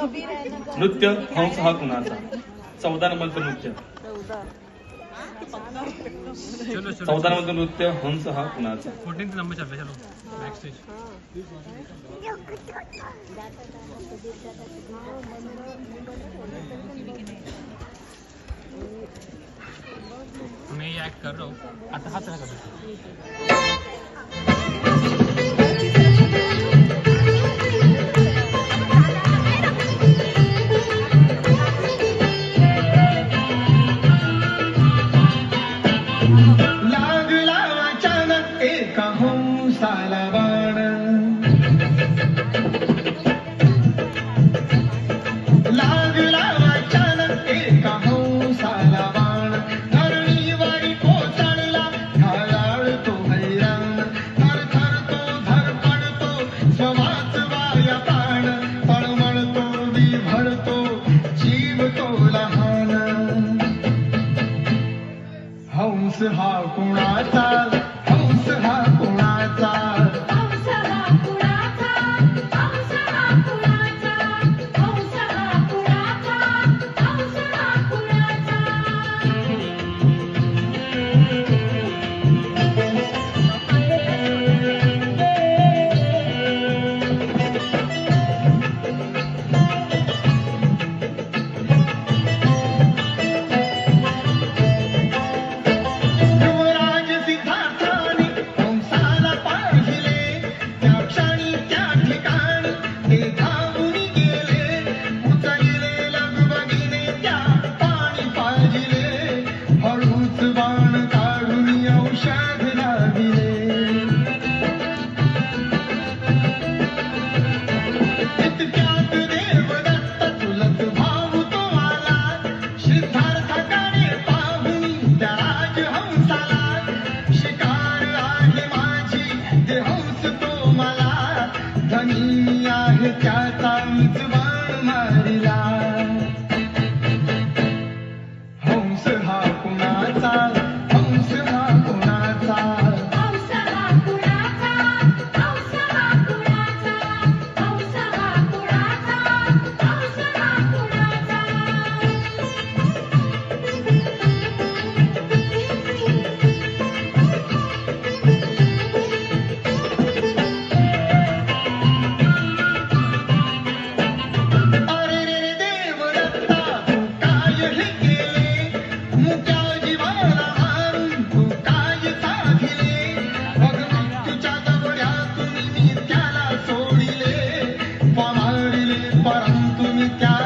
नृत्य हंस हा कुणाचा? 14 नंबरचं नृत्य. 14 नंबरचं नृत्य हंस हा कुणाचा? 14 नंबर चल रहा है. चलो बैक स्टेज. मैं ये एक्ट कर रहा हूँ. आता हाथ लगा दो. लागला अचानक एका हंसाला बाण, लागला अचानक एका हंसाला बाण, धरणीवारी कोसळला घालाळ तो हैराण, थरथर तो धडपडतो श्वास वाया प्राण, तळमळतो विव्हळतो जीव तो लहान. हंस हा कुणाचा? हंस हा कुणाचा? हंस हा कुणाचा? हंस हा कुणाचा? हंस हा कुणाचा? हंस हा कुणाचा? युवराज सिद्धार्थाने हंसाला पाहिले, त्या क्षणी त्या ठिकाणी ते धावून गेले, उचलले लगबगीने त्या पाणी पाजिले, हळूच बाण काढून औषध लाविले. इतक्यात देवदत्त चुलत भाऊ तो आला, सिद्धार्थाकडे पाहून त्या राजहंसाला, शिकार आहे माझी ते हंस तो मला, धनी आहे त्याचाच बाण मारिला. हंस हा कुणाचा? हंस हा कुणाचा? हंस हा कुणाचा? हंस हा कुणाचा? हंस हा कुणाचा? हंस हा कुणाचा? अरे रे देवदत्ता तू काय हे केले, मुक्या जीवाला मारून तू काय साधिले, मग मृत्यूच्या दबड्यातून मी त्याला सोडिले, मारिले परंतु मी त्या